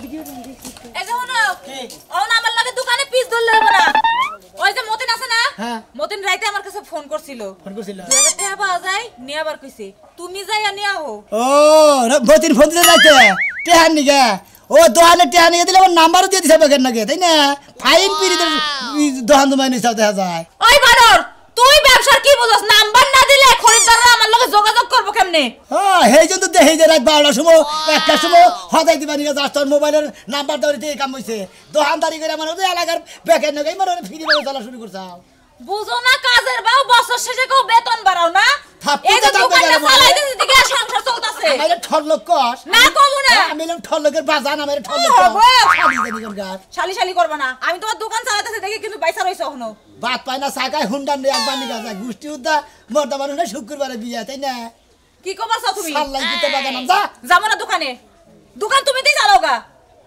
এই যে হনো কি ওন আমার লাগে দোকানে পিস ধরলে হবে না ওই যে মতিন আছে না হ্যাঁ মতিন রাইতে আমার কাছে ফোন করছিল 2000 টাকা পাওয়া যায় নিয়ে আবার কইছে তুমি যাইয়া নিয়া হো ও মতিন ফোন দিতে যাইতে টেহান নিগা ও দোহানে টেহান নিয়ে দিলে আমার নাম্বারও দিয়ে দিছে বেকের নাকি তাই না ফাইন পিরিতে দোহান দমাই নিছাও দেখা যায় ওই বানর তুই ব্যবসার কি বুঝছ নাম্বার না দিলে খরিদ্দাররা আমার লগে যোগাযোগ করব কেমনে হ্যাঁ হেই জন্য দেই যে রাত 12টার সময় একটার সময় হদাই দিবা নিগা জাস্ট তোর মোবাইলের নাম্বার ধরে দিয়ে কাম হইছে দোহানদারি করে আমার ওই এলাকার বেকের নাকি মানে ফ্রি ভাবে চলা শুরু করছাও বুঝো না কাজের বাও বছর শেষে কেউ বেতন বাড়াও না এই যে দোকানটা চালাইতেছি দিকে সংসার চলতেছে আমারে ঠরলক কস না কমু না আমি এলাম ঠরলকের বাজান আমারে ঠরলক শালি শালি করব না আমি তোমার দোকান চালাইতেছি দেখি কিন্তু পয়সা রইছে এখনো বাত পায় না সাকায় হুন্ডান রে একবার নিগা যায় গুষ্টি উদ্দা মর্দা মানুষ শুক্রবারে বিয়া তাই না কি কবার চাও তুমি সাল্লাই দিতে বাজান যা যাবো না দোকানে দোকান তুমি দিই চালাও গা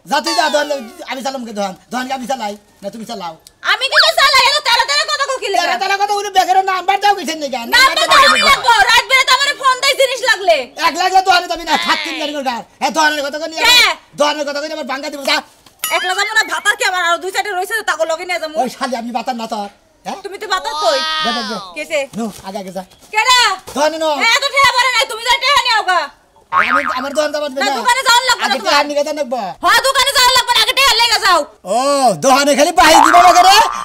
যা তুই যা ধর আমি চালাম কে দোকান আমি চালাই না তুমি চালাও আমি কি চালাই এত তেরা তেরা কথা কইলে তেরা কথা উনি বেকের নাম্বার দাও কইছেন নাকি নাম্বার দাও লাগবো রাত বেলা তো আমারে ফোন দেই জিনিস লাগলে এক লাগলে দোকানে যাবি না 7-3 গাড়ি করে এ দোকানের কথা কই দোকানের কথা কই আমার ভাঙা দিব যা একলা যাবো না ভাতার কি আমার আর দুই চারটে রইছে তাকো লগে নিয়ে যাবো ওই শালি আমি বাতার না তোর তুমি তো বাতার কই দে কেসে নো আগে যা কেডা দোকানে নো এত ঠেয়া পারে নাই তুমি যা ঠেয়া নিও গা আমি আমার দোকান যাবো না দোকানে যাওয়ার লাগবে না তোমার নিগা জান লাগবে হ্যাঁ দোকানে যাওয়ার লাগবে না আগে ঠেয়া লেগে যাও ও দোকানে খালি বাহি দিবা লাগে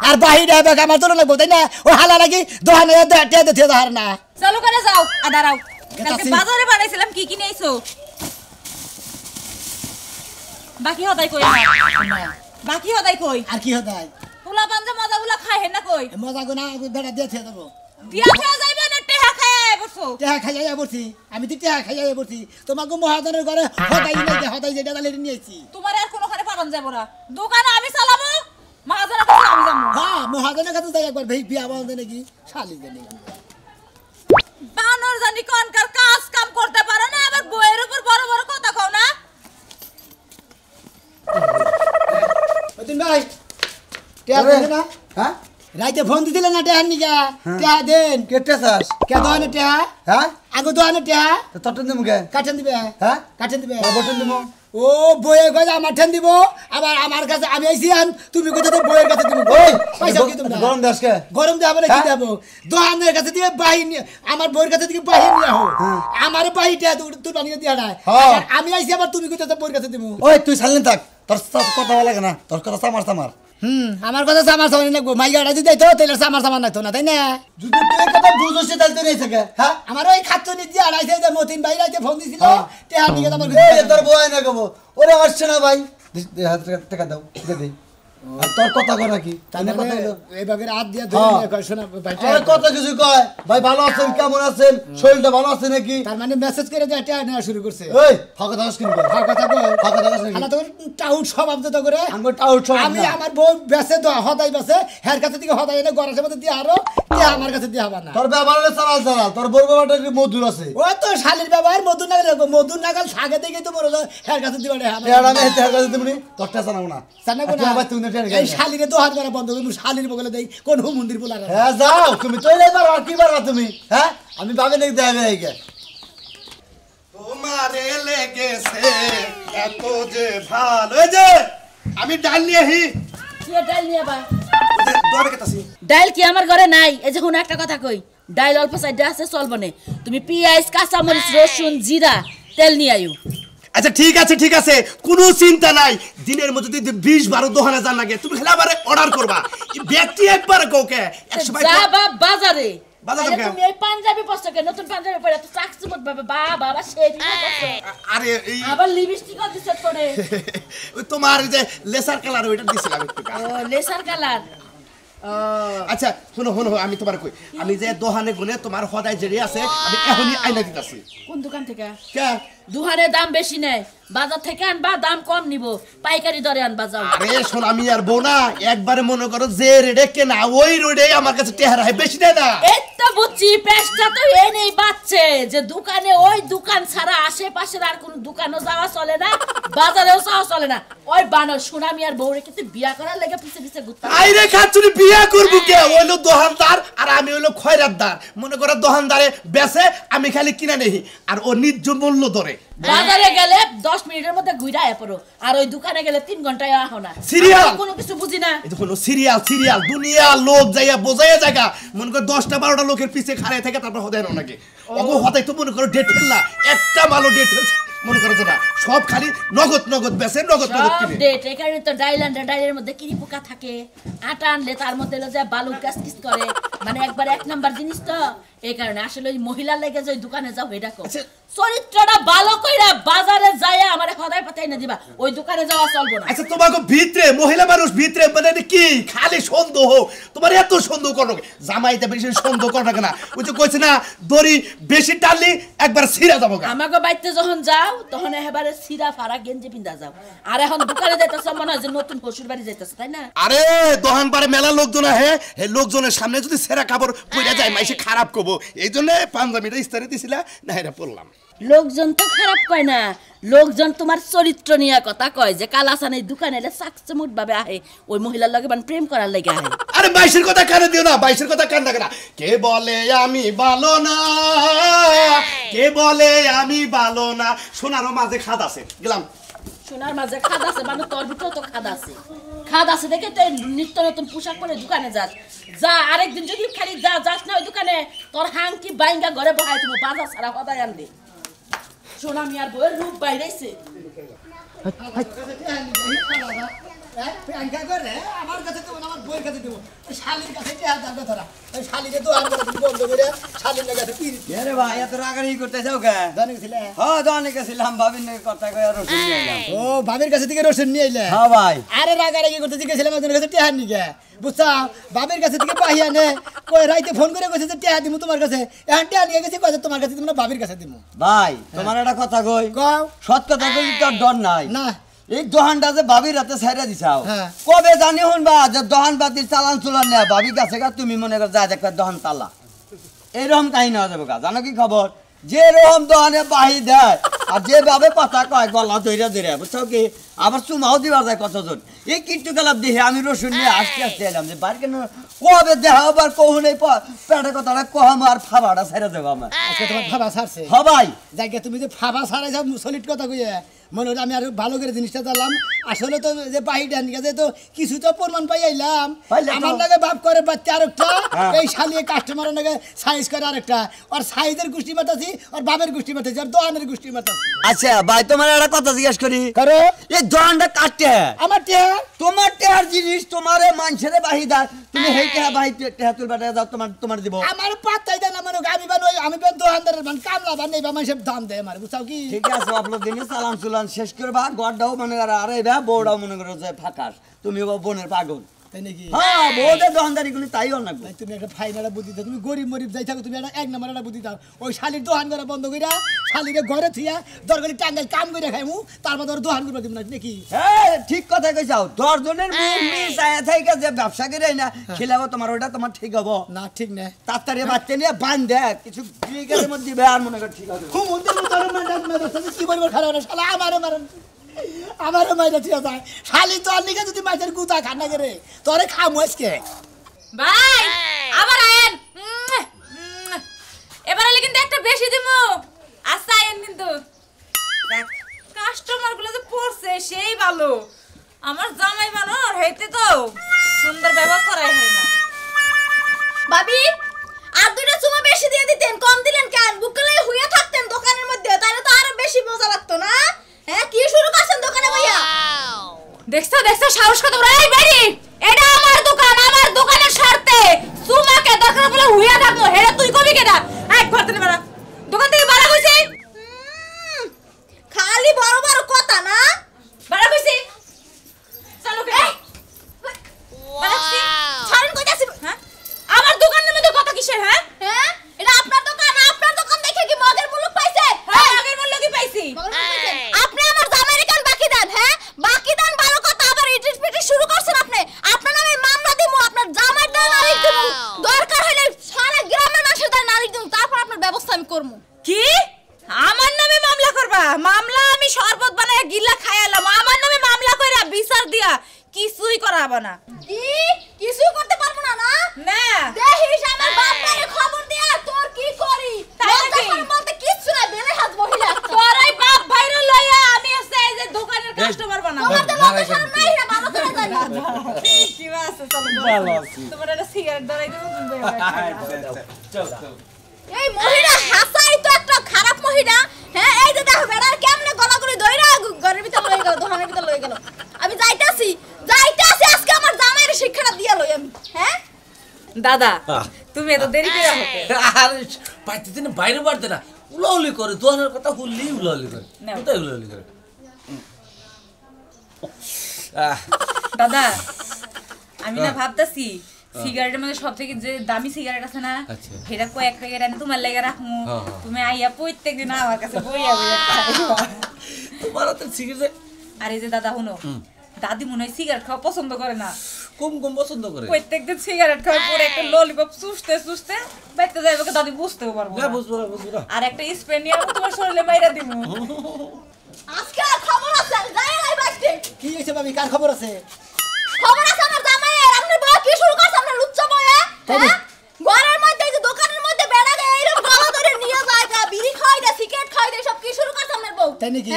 আর বাহি দেবে আমার তো লাগবে তাই না ও হালা লাগি দোকানে ঠেয়া দিতে দাঁড় না চলো করে যাও আর দাঁড়াও কালকে বাজারে বানাইছিলাম কি কি নিয়েছো বাকি হদাই কই বাকি হদাই কই আর কি হদাই পোলা পাঞ্জা মজাগুলা খায় হেন না কই মজা গুনা বেটা দিয়ে থে দেবো দিয়া খাওয়া যাইবে না টেহা খায় বসো টেহা খাইয়া বসি আমি তো টেহা খাইয়া বসি তোমাকে মহাজনের ঘরে হদাই যেটা দালি নিয়েছি তোমার আর কোনখানে পাঠান যাব না দোকানে আমি চালাবো মহাজনের কাছে আমি যাবো হ্যাঁ মহাজনের কাছে যাই একবার ভাই বিয়া বাঁধে নাকি শালি জানি বানর জানি কোনকার কাজ কাম করতে পারে না আবার বইয়ের উপর বড় বড় কথা কও না ওদিন ভাই টেহা দেন না হ্যাঁ রাইতে ফোন দিছিলে না টেহা নিগা টেহা দেন কেটে চাস কে দোকানে টেহা হ্যাঁ আগো দোকানে টেহা তো তটন দিমু কে কাটেন দিবে হ্যাঁ কাটেন দিবে বটন দিমু ও বইয়ে গজ আমার ঠেন দিব আবার আমার কাছে আমি আইছি আন তুমি কইতে তো বইয়ের কাছে দিব ওই পয়সা কি তুমি গরম দাস কে গরম দেব না কি দেব দোকানের কাছে দিয়ে বাহিনী আমার বইয়ের কাছে দিয়ে বাহিনী আহো আমার বাহিটা তুই বানিয়ে দিয়া না আমি আইছি আবার তুমি কইতে তো বইয়ের কাছে দিব ওই তুই সাইলেন্ট থাক তোর কথা বলা লাগে না তোর কথা সামার আমার কথা সামার সামার লাগবো মাইগাটা যদি তো তাইলে সামার সামার নাইতো না তাই না যদি তুই কথা বুঝছিস তাহলে তুই নেই থাকে হ্যাঁ আমার ওই খাচ্চনি দিয়ে আড়াইছে যে মতিন ভাই রাইতে ফোন দিছিল টেহা নিয়ে আমার তোর বই না কব ওরে আসছে না ভাই হাত টাকা দাও দে আর তোর কথা কর নাকি তানে কথা হলো এই বাগের হাত দিয়ে ধরে কয় শোনা ভাই আর কত কিছু কয় ভাই ভালো আছেন কেমন আছেন শরীরটা ভালো আছে নাকি তার মানে মেসেজ করে দেয় টেহা নেওয়া শুরু করছে ওই ফাঁকা দাস কিনবে ফাঁকা থাকো ফাঁকা দাস নাকি খালা তোর টাউট স্বভাব যত করে আঙ্গুর টাউট সব আমি আমার বউ বেসে তো হদাই বেসে হের কাছে থেকে হদাই এনে গরাসের মধ্যে দিয়ে আরো টেহা আমার কাছে দিয়ে হবা না তোর ব্যবহারে চালাল তোর বড় বাবাটা মধুর আছে ও তো শালির ব্যবহার মধুর নাগাল রাখবো মধুর নাগাল সাগে দেখে তো বড় হের কাছে দিবা টেহা এড়া আমি হেতে কাছে দিবনি তোরটা জানাবো না জানাবো না ভাই তুই নেটে এই শালিরে তো হাত করা বন্ধ করবো শালির বগলে দেই কোন মন্দির বলা হ্যাঁ যাও তুমি তো এবার আর কি বারবা তুমি হ্যাঁ আমি ভাবে নাকি দেবে এইকে তোমারে লেগেছে এত যে ভালো যে আমি ডাল নিয়ে আহি কি ডাল নিয়ে বা দরে কেতাছি ডাল কি আমার ঘরে নাই এই যে কোন একটা কথা কই ডাল অল্প সাইডে আছে চলবনে তুমি পেঁয়াজ কাঁচা মরিচ রসুন জিরা তেল নিয়ে আইও আচ্ছা ঠিক আছে কোনো চিন্তা নাই দিনের মধ্যে যদি 20-12 দোকানে যান লাগে তুমি খালি আবার অর্ডার করবা ব্যক্তি একবার কোকে 100 টাকা যা বাজারে বাজারে আরে তুমি এই পাঞ্জাবি পোস্টকে নতুন পাঞ্জাবি পরে তো চাকচুমত বাবা শেরি আরে এই আবার লিপস্টিক দিছ করে ওই তোমার যে লেসার কালার ওইটা দিছিলাম একটু ও লেসার কালার আচ্ছা শুনো আমি তোমার কই আমি যে দোকানে গনে তোমার হদাই জেরি আছে আমি এখনি আইনা দিতাছি কোন দোকান থেকে কে দুহারে দাম বেশি নেই বাজার থেকে আনবা দাম কম নিব পাইকারি দরে আনবা যাও আরে শোন আমি আর বউ না একবারে মনে করো যে রেডে কেনা ওই রেডে আমার কাছে টেহারা হয় বেশি দেয় না এই তো বুঝছি পেশটা তো এই নেই বাচ্চে যে দোকানে ওই দোকান ছাড়া আশেপাশের আর কোন দোকানও যাওয়া চলে না বাজারেও যাওয়া চলে না ওই বানর সোনামি আর বউরে কিন্তু বিয়া করার লাগে পিছে পিছে ঘুরতা আইরে খাচ্ছুনি বিয়া করবো কে হইলো দোকানদার আর আমি হইলো খয়রাতদার মনে করো দোকানদারে বেচে আমি খালি কিনা নেই আর ও নিজ মূল্য ধরে বাজারে গেলে 10 মিনিটের মধ্যে ঘুরে আয়া পড়ো আর ওই দোকানে গেলে 3 ঘন্টায় আহো না সিরিয়াল কোনো কিছু বুঝি না এই দেখো সিরিয়াল দুনিয়া লোক যাইয়া বোঝাইয়া জায়গা মনে করো 10টা 12টা লোকের পিছে খাড়ায় থাকে তারপর হদায় না নাকি ওগো হদাই তো মনে করো ডেট ফেললা একটা ভালো ডেট মনে করো না সব খালি নগদ বেচে নগদ কিনে ডেট এই কারণে তো ডাইলের মধ্যে কিরি পোকা থাকে আটা আনলে তার মধ্যে যে বালু কিস করে মানে একবার এক নাম্বার জিনিস তো এই কারণে আসলে ওই মহিলার লাগে যে দোকানে যাও এটা কো চরিত্রটা ভালো কইরা বাজারে যায় আমারে খদাই পাতাই না দিবা ওই দোকানে যাওয়া চলবো না আচ্ছা তোমাকে ভিতরে মহিলা মানুষ ভিতরে মানে কি খালি সন্দেহ তোমার এত সন্দেহ করো জামাইতে বেশি সন্দেহ করো না ওই যে কইছে না দড়ি বেশি টানলি একবার ছিঁড়া যাবো আমাকে বাইতে যখন যাও তখন এবারে ছিঁড়া ফাড়া গেঞ্জি পিন্দা যাও আর এখন দোকানে যাইতেছ মনে হয় যে নতুন শ্বশুর বাড়ি যাইতেছ তাই না আরে দোকান পারে মেলা লোকজন আহে এই লোকজনের সামনে যদি সেরা কাপড় পইরা যায় মাইসে খারাপ করবো এই জন্য পাঞ্জাবিটা ইস্তারে দিছিলা না এটা পড়লাম লোকজন তো খারাপ কয় না লোকজন তোমার চরিত্র নিয়ে কথা কয় যে কালাসান এই দোকানে এলে সাকচমুট ভাবে আহে ওই মহিলার লগে বান প্রেম করার লাগে আহে আরে বাইশের কথা কানে দিও না বাইশের কথা কান না কে বলে আমি ভালো না কে বলে আমি ভালো না সোনারও মাঝে খাদ আছে গেলাম সোনার মাঝে খাদ আছে মানে তোর ভিতরে তো খাদ আছে দেখে তো নিত্য নতুন পোশাক পরে দোকানে যাস যা আরেকদিন যদি খালি যাস না ওই দোকানে তোর হাঙ্কি বাইঙ্গা ঘরে বহাই তুমি বাজার সারা হদাই আনবে সোনা মিয়ার বইয়ের রূপ বাইরেছে আমার কাছে দেবো আমার বইয়ের কাছে দেবো শালির কাছে ধরা শালিকে তো বন্ধ করে শালির কাছে রে ভাই এত রাগারি করতে যাও কে জানিয়েছিলে হ্যাঁ জানি গেছিলাম ভাবির কথা কয়ে রসুন নিয়ে এলাম ও ভাবির কাছে থেকে রসুন নিয়ে এলে হ্যাঁ ভাই আরে রাগারাগি করতে গেছিলাম একজনের কাছে টেহার নিকে বুঝছা বাবির কাছে থেকে পাহিয়া নে কই রাইতে ফোন করে কইছে যে টেহা দিমু তোমার কাছে এখন টেহা নিয়ে গেছি কইছে তোমার কাছে দিমু না বাবির কাছে দিমু ভাই তোমার একটা কথা কই কও সৎ কথা কই তোর ডর নাই না এই দোহানটা যে ভাবির রাতে ছাইরা দিছাও হ্যাঁ। কবে জানি হন বা যে দোহান বাতির চালান চুলান নেয় ভাবি কাছে গা তুমি মনে কর যা একটা দোহান তালা এইরকম কাহিনী হয়ে যাবে গা জানো কি খবর যে রকম দোহানে বাহি দেয় আর যেভাবে কথা কয় গলা ধরে বুঝছো কি আবার চুমাও দিবা যায় কতজন এই কিট্টু গেলাম দেখে আমি রসুন নিয়ে আসতে এলাম যে বার কেন কবে দেখা আবার কখন এই পেটে কথাটা কম আর ফাবাটা ছেড়ে দেবো আমার আজকে তোমার ফাবা ছাড়ছে হ ভাই যাকে তুমি যে ফাবা ছাড়াই সব সলিড কথা কইয়ে মনে হলো আমি আরো ভালো করে জিনিসটা জানলাম আসলে তো যে বাহিটা নিয়ে যে তো কিছু তো প্রমাণ পাই আইলাম আমার লাগে বাপ করে বাচ্চা আরেকটা এই শালিয়ে কাস্টমারের লাগে সাইজ করে আরেকটা আর সাইজের গোষ্ঠী মাতাছি আর বাপের গোষ্ঠী মাতাছি আর দোকানের গোষ্ঠী মাতাছি আচ্ছা ভাই তোমার একটা কথা জিজ্ঞেস করি করো এই দোকানটা কাটতে আমার টেহা তোমার টেহার জিনিস তোমার মানুষের বাহিদার তুমি হেই টেহা বাহি টেহা তুলবা যাও তোমার দিব আমার পাত্তাই দেয় না মনে আমি বান আমি বান দোকানদারের বান কামলা বান নেই বা মানুষের দাম দেয় আমার বুঝাও কি ঠিক আছে আপনার দিনে চালান চুলান শেষ করবা গড়টাও মনে করো আরে বা বউটাও মনে করো যে ফাঁকাস তুমি বোনের পাগল তাই নাকি হ্যাঁ বউদের দোকানদারি গুলি তাই অনেক ভাই তুমি একটা ফাইনাল বুদ্ধি দাও তুমি গরিব মরিব যাই থাকো তুমি একটা এক নম্বর একটা বুদ্ধি দাও ওই শালির দোকান করা বন্ধ কইরা শালিরে ঘরে থিয়া দরকারি টাঙ্গাল কাম করে খাইমু তারপর ধর দোকান করে দিব না নাকি হ্যাঁ ঠিক কথা কইছাও 10 জনের মিস আয়া থাইকা যে ব্যবসা করে না খেলাবো তোমার ওটা তোমার ঠিক হবো না ঠিক না তাড়াতাড়ি বাচ্চা নিয়ে বান দে কিছু ব্রিগেডের মধ্যে দিবে আর মনে কর ঠিক হবে খুব মন্দির তোর মানে কি বলবো খারাপ না শালা আমারও মাইরা ঠিক আছে শালি তোর নিকে যদি মাছের গুতা খান না করে তোরে খামু আজকে ভাই আবার আয়েন এবারে কিন্তু একটা বেশি দিমু আচ্ছা আয়েন কিন্তু কাস্টমার গুলো যে পড়ছে সেই ভালো আমার জামাই বানর হইতে তো সুন্দর ব্যবহার করাই হয় না ভাবি আর দুইটা চুমা বেশি দিয়ে দিতেন কম দিলেন কেন বুকলে হুইয়া থাকতেন দোকানের মধ্যে তাহলে তো আরো বেশি মজা লাগতো না হ্যাঁ কি শুরু করছেন দোকানে ভাইয়া দেখছো সাহস কত বড় এই বেরি এটা আমার দোকানের শর্তে সুমাকে দরকার বলে হুইয়া থাকবো হেরে তুই কবি কেডা এক করতে না বাড়া দোকান থেকে বাড়া কইছি খালি বড় বড় কথা না বাড়া কইছি চলো কে ছাড়েন কইতাছি হ্যাঁ আমার দোকানের মধ্যে কথা কিসের হ্যাঁ হ্যাঁ এটা আপনার দোকান দেখে কি মগের মুলুক পাইছে হ্যাঁ আগের মূল্য কি পাইছি আপনি আমার জামাইরে কেন বাকি দেন হ্যাঁ বাকি দেন ভালো কথা আবার ইটিস পিটিস শুরু করছেন আপনি আপনার নামে মামলা দিমু আপনার জামাইর দান নালিশ দিমু দরকার হলে সারা গ্রামের মানুষের দান নালিশ দিমু তারপর আপনার ব্যবস্থা আমি করব কি আমার নামে মামলা করবা মামলা আমি শরবত বানায় গিল্লা দিয়া কিছুই করা হবে না। কি কিছুই করতে পারবো না? না না দেখিস আমার বাপরে খবর দিয়া তোর কি করি। তাই নাকি? বলতে কিচ্ছু না, বেলে হাত মহিলা। তোরাই বাপ ভাইরে লইয়া আমি আছে এই যে দোকানের কাস্টমার বানাবো। তোমার তো লজ্জা শরম নাই রে, ভালো করে জানি। কি আছে চলো ভালো আছি। তোমার একটা সিগারেট ধরাই দেবো তুমি চল এই মহিলা হাসাই তো একটা খারাপ মহিলা। হ্যাঁ এই যে দেখো বেড়ার কেমনে গলাগুলি ধইরা ঘরের ভিতর লয়ে গেল, দোকানের ভিতর লয়ে গেল। আমি যাইতাছি আজকে আমার জামাইয়ের শিক্ষাটা দিয়া লই আমি। হ্যাঁ দাদা তুমি এত দেরি করে হতে আরে পাইতে দিন বাইরে বাড়তে না উলাউলি করে দোকানের কথা বললি উলাউলি করে কোথায় উলাউলি করে দাদা আমি না ভাবতাছি সিগারেটের মধ্যে সবথেকে যে দামি সিগারেট আছে না সেটা কয়েক প্যাকেট এনে তোমার লেগে রাখমু তুমি আইয়া প্রত্যেকদিন আমার কাছে বইয়া বইয়া খাইবা তোমার তো সিগারেট আর এই যে দাদা শুনো দাদি মনে হয় সিগারেট খাওয়া পছন্দ করে না কম কম পছন্দ করে প্রত্যেকদিন সিগারেট খাওয়ার পরে একটা ললিপপ চুষতে চুষতে বাইতে যাইবে দাদি বুঝতেও পারবো না বুঝবো না আর একটা স্প্রে নিয়ে তোমার শরীরে মাইরা দিমু আজকে খবর আছে যাই নাই বাইতে। কি হইছে ভাবি, কার খবর আছে? খবর আছে আমার জামাইয়ের। আপনি বউ কি শুরু করছেন আপনার লুচ্চা বয়ে? হ্যাঁ ঘরের মধ্যে যে দোকানের মধ্যে বেড়া গায় এরকম গলা ধরে নিয়ে যায়, বিড়ি খাই দেয়, সিগারেট খাই দেয়, সব কি শুরু করছে আপনার বউ? তাই নাকি?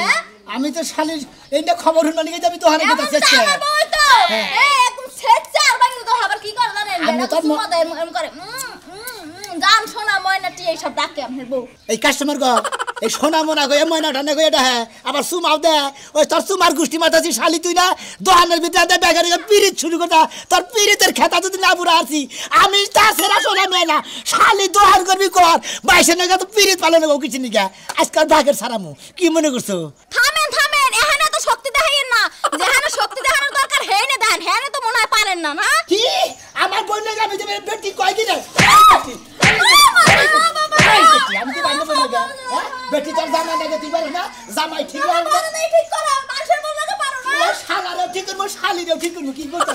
আমি তো শালি এইটা খবর শুনবা নাকি আমি তো হারে এমন কথা তো আমার বউ তো একদম ছেচ্চা আর বাকি তো আবার কি করে জানেন? আমি তো চুমা দেয় এমন করে গান শোনা ময়নাটি এই সব ডাকে আপনার বউ। এই কাস্টমার গো এই সোনা মোনা গো ময়না টানা গো এটা হ্যাঁ আবার সুমাও দে ওই তোর সুমার গোষ্ঠী মাতাছি শালি তুই না দোকানের ভিতরে দে বেগারি পিরিত শুরু করতা তোর পিরিতের খেতা যদি না বুড়া আছি আমি তা সেরা সোনা মেয়ে না শালি দোকান করবি কর বাইশে নাকি তো পিরিত পালন গো কিছু নিকা আজকাল ভাগের সারামু কি মনে করছো? থামেন এখানে তো শক্তি দেখাইয়েন না, যেখানে শক্তি দেখানোর দরকার হেনে দেন, হেনে তো মনে হয় পারেন না। না কি আমার বোন নাকি আমি দেবে বেটি কয় দিনে আমি তো বান্ধব না বেটি তোর জামাই নাকি তুই পারো না জামাই ঠিক আমার বউ নাই ঠিক করে মানুষের বউ লাগে পারো না। ও শালারও ঠিক করবো শালিরও ঠিক করবো কি করতে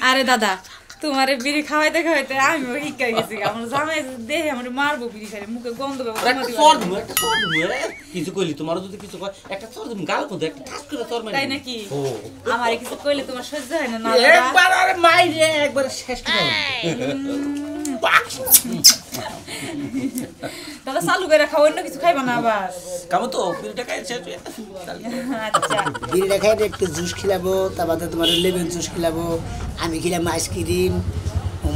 আরে দাদা তোমারে বিড়ি খাওয়াইতে খাওয়াইতে আমিও হিকাই গেছি আমার জামাই দেহে আমার মারবো বিড়ি খাইলে মুখে গন্ধ পাবো একটা চর দিমু কিছু কইলি তোমার যদি কিছু কয় একটা চর দিমু গাল কোন একটা ঠাস করে চর মারি তাই নাকি? আমারে কিছু কইলে তোমার সহ্য হয় না? না একবার আরে মাইরে একবার শেষ করে দাদা চালু করে খাও, অন্য কিছু খাইবা না আবার? কামো তো বিড়িটা খাই শেষ হয়ে আচ্ছা বিড়িটা খাই একটু জুস খিলাবো তারপরে তোমার লেমন জুস খিলাবো আমি খিলাম আইসক্রিম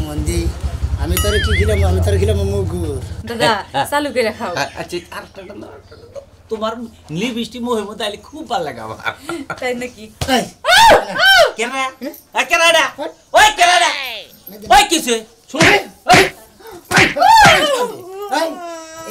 মন্দি আমি তোর কি খিলাম আমি তোর খিলাম মুগুর দাদা চালু করে খাও। আচ্ছা আরেকটা তোমার লিপস্টিক মোহের মধ্যে আইলে খুব ভালো লাগে আমার তাই নাকি? কেরা কেরাডা ওই কেরাডা ওই কিছে শুন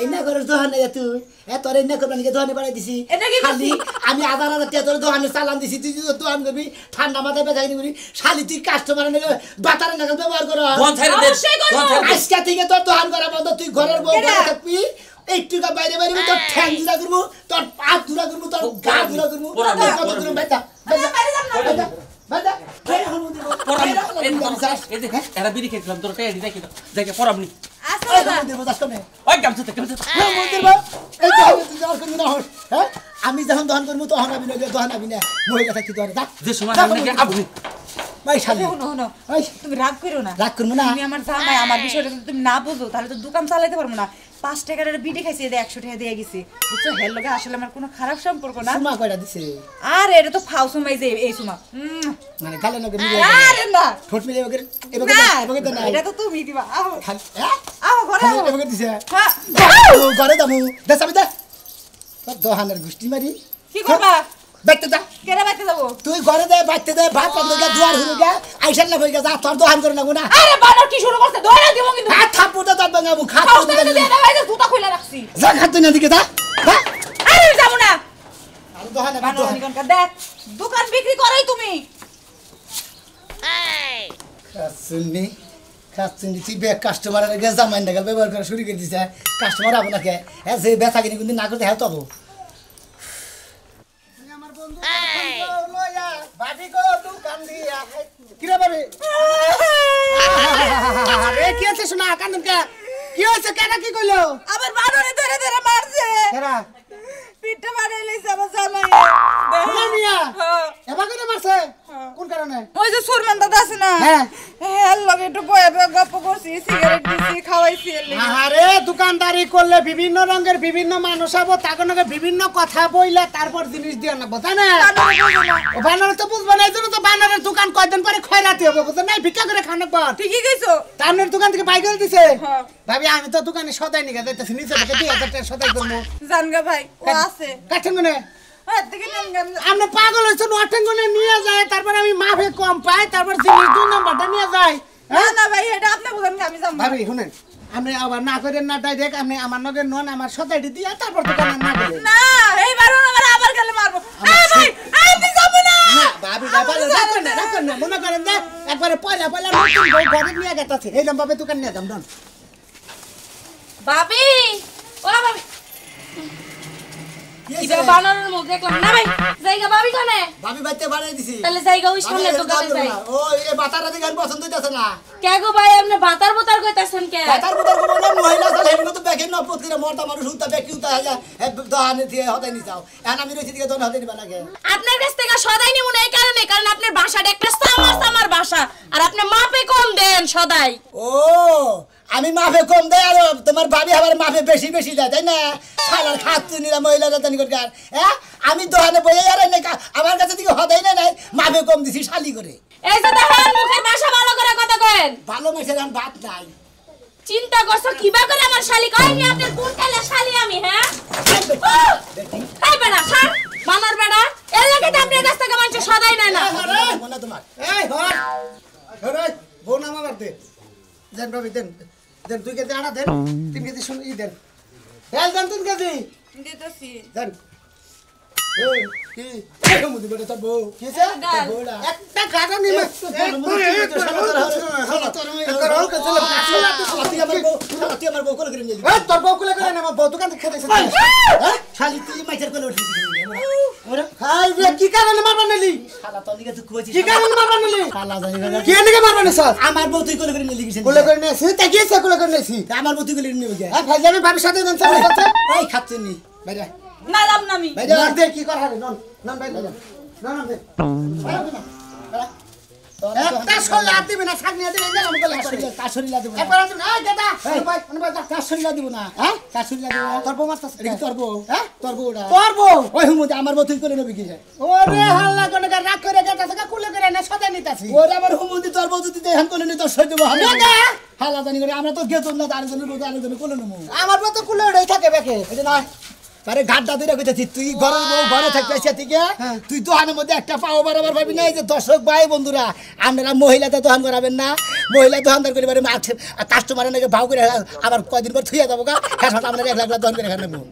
এই না করে দোকানে তুই তোর এই না করবি নাকি দোকানে বাড়াই দিছি এটা কি খালি আমি 1000 টাকা তোর দোকানে চালান দিছি তুই যদি দোকান করবি ঠান্ডা মাথায় বেচা কিনি করি শালি তুই কাস্টমার নাকি বাতারে নাকি ব্যবহার কর কোন ছাইরে দে কোন ছাইরে দে আজকে থেকে তোর দোকান করা বন্ধ তুই ঘরের বউ ঘরে থাকবি একটু বাইরে বাইরে তোর ঠ্যাং জুড়া করবো তোর পা জুড়া করবো তোর গা জুড়া করবো কত দূর বেটা বেটা বেটা এরা বিড়ি খেয়েছিলাম তোর টাকা দি দেখি দেখে পড়াবনি আচ্ছা দাদা ওই গামছা থেকে আমি যখন দহন করবো তখন আবি না দহন আবি না মহিলা থাকি তোর যে সময় আপনি ভাই শালি শোনো শোনো ওই তুমি রাগ করো না, রাগ করবো না তুমি আমার জামাই আমার বিষয়টা যদি তুমি না বুঝো তাহলে তো দোকান চালাইতে পারবো না। 5 টাকার একটা বিড়ি খাইছি, 100 টাকা দিয়ে গেছি বুঝছো। হের লগে আসলে আমার কোনো খারাপ সম্পর্ক না। সুমা কয়টা দিছে আর এটা তো ফাউ সুমাই যে এই সুমা মানে গালে নাকি আরে না ঠোঁট মিলে এবারে না এবারে তো না এটা তো তুমি দিবা। আও খালি আও ঘরে আও। এবারে দিছে হ্যাঁ ঘরে যাবো দেখ আমি দে তোর দোহানের গোষ্ঠী মারি কি করবা? বাইতে যা কেরা বাইতে যাবো? তুই ঘরে দে বাইতে দে ভাত পাবো গা দুয়ার হলো গা আইসার না হয়ে গা যা তোর দোহান করে লাগবো না আরে বানর কি শুরু করছে? ধরে দিব কিন্তু হাত থাপুটা তোর বাঙাবো খাত ফাউস্টা দিয়ে দাও, এই যে জুতা খুলে রাখছি। যা খাত না দিকে যা আরে যাবো না আর দোহানে বানর নিকনকা দেখ দোকান বিক্রি করই তুমি। খাসুনি খাসুনি তুই বে কাস্টমার আগে জামাই না ব্যবহার করা শুরু করে দিছে কাস্টমার আবো নাকি হ্যাঁ যে ব্যথা কিনে কিন্তু না করতে হ্যাঁ তো আমার বন্ধু লয়া বাড়ি গো দোকান দিয়া কি রে বাড়ি আরে কি আছে শোনা কান্দন কে কি হইছে কেন কি কইলো আবার বানরে ধরে ধরে মারছে। এরা পিঠটা বানাই লইছে আমার জামাই। মিয়া এবার কেন মারছে কোন কারণে ওই যে সুরমান দাদা আছে না হ্যাঁ হ্যাঁ লগে একটু বয়ে বয়ে গপ্প করছি সিগারেট দিছি খাওয়াইছি আরে দোকানদারি করলে বিভিন্ন রঙের বিভিন্ন মানুষ আবো তাকে বিভিন্ন কথা বইলে তারপর জিনিস দিয়ে না বুঝা না বানর তো বুঝবে না এইজন্য তো বানরের দোকান কয়দিন পরে খয়রাতি হবে বুঝা না ভিক্ষা করে খানো পর ঠিকই কইছো তামনের দোকান থেকে বাই করে দিছে ভাবি আমি তো দোকানে সদাই নিয়ে যাইতেছি নিচে থেকে 2000 টাকা সদাই করবো জানগা ভাই ও আছে কাছেন মনে দেখে নেন আপনি পাগল হয়েছেন অটেঙ্গনে নিয়ে যায় তারপর আমি মাফে কম পাই তারপর জিনিস 2 নাম্বারটা নিয়ে যায় না না ভাই এটা আপনি বলেন আমি যাবো ভাবি শুনেন আপনি আবার না করেন না ডাইরেক্ট আপনি আমার নগের নন আমার সদাইটি দিয়া তারপর দোকানে না করেন না এইবার আমার আবার গেলে মারবো ভাই আমি যাব না ভাবি রাখেন না মনে করেন যে একবারে পয়লা পয়লা নতুন বউ ঘরে নিয়ে গেছে এই লম্বাবে দোকান নিয়ে যাম ডন ভাবি ও ভাবি ইবা বানরের মুখ দেখলাম না ভাই জায়গা ভাবি কোনে ভাবি বাইতে বানাই দিছি তাহলে জায়গা ওই সামনে দোকানে যাই ও এই বাতারা দিকে পছন্দ হইতাছে না কে গো ভাই আপনি ভাতার বোতার কইতাছেন কে বাতার বুতার কোন মহিলা চলে হেন তো ব্যাগে নপত করে মরতা মানুষ উতা ব্যাকি উতা হইয়া দহানে দিয়ে হদাই নি যাও এখন আমি রইছি দিকে দন হদাই নিবা লাগে আপনার কাছ থেকে সদাই নিমু না এই কারণে কারণ আপনার ভাষাটা একটা সামার ভাষা আর আপনি মাপে কম দেন সদাই ও আমি মাফে কম দেয় আর তোমার ভাবি আবার মাফে বেশি বেশি দেয় তাই না শালার খাচ্ছি নিরা মহিলারা জানি করকার হ্যাঁ আমি দোকানে বইয়ে আর আমার কাছে দিকে হদাই নাই মাফে কম দিছি শালি করে এই যে দেখেন মুখের ভাষা ভালো করে কথা কইন ভালো মেসের আর ভাত নাই চিন্তা করছো কিবা করে আমার শালি কইনি আপনার কোন কালে শালি আমি হ্যাঁ এই বেটা স্যার মানার বেটা এর লাগে তো আপনার কাছ থেকে মানুষ সদাই নেয় না মনে তোমার এই হর হরে বউ নাম আমার দে দেন ভাবি দেন দেন 2 কেজি আটা দেন 3 কেজি শুন ই দেন হেল দেন 3 কেজি দিতেছি দেন এই কি এই মুদি বড় তোর বউ কিছে বউড়া একটা গাড়া নিমা আমার বউ কোলে করে নিলি এই তোর বউ কোলে করে না বউ দোকান থেকে খেতেছে হ্যাঁ শালি তুই মাইটার কোলে উঠিছিস ওরে হাই রে কি কারণে মারবা নিলি শালা তোর দিকে তুই কইছিস কি কারণে মারবা নিলি শালা জানি না কি নিকে মারবা নিছ আমার বউ তুই কোলে করে নিলি কিছে কোলে করে নিছি তা গিয়েছে কোলে করে নিছি আমার বউ তুই কোলে নিবি কে হ্যাঁ ভাই যাবে ভাবির সাথে দেন চলে যাচ্ছে এই খাচ্ছিনি বাইরে না যাব না আমি বাইরে দে কি কর হারে নন নন বাইরে নন নন দে একটা সল্লা দিবি না সাগনি দিবি না আমি কইলা কাশরিলা দিব একবার আছেন এই দাদা ভাই ভাই কাশরিলা দিব না হ্যাঁ কাশরিলা দিব তোর বউ মারতাছ এটা তোর বউ হ্যাঁ তোর বউটা তোর বউ ওই হুমুতে আমার বউ তুই করে নেবি কি যায় ওরে হাল্লা কোন রাগ করে গেতাছে কুলে করে না সদা নিতাছি ওরে আমার হুমুতে তোর বউ যদি দেখান কোলে নি তোর সই দেব আমি হাল্লা জানি করে আমরা তো গেতন না আরেকজনের বউ আরেকজনের কোলে নেবো আমার বউ তো কুলে ওড়াই থাকে বেকে এটা না আরে ঘাটটা ধরে কইতাছি তুই ঘরের বউ ঘরে থাকতে আসিয়া থেকে তুই দোকানের মধ্যে একটা পাও বারবার ভাবি না এই যে দর্শক ভাই বন্ধুরা আপনারা মহিলাতে দোকান করাবেন না মহিলা দোকানদার করে কাস্টমারের নাকি ভাও করে আবার কয়দিন পর থুইয়া যাবো গা হ্যাঁ আপনারা 1 লাখ দোকান করে খান নেবো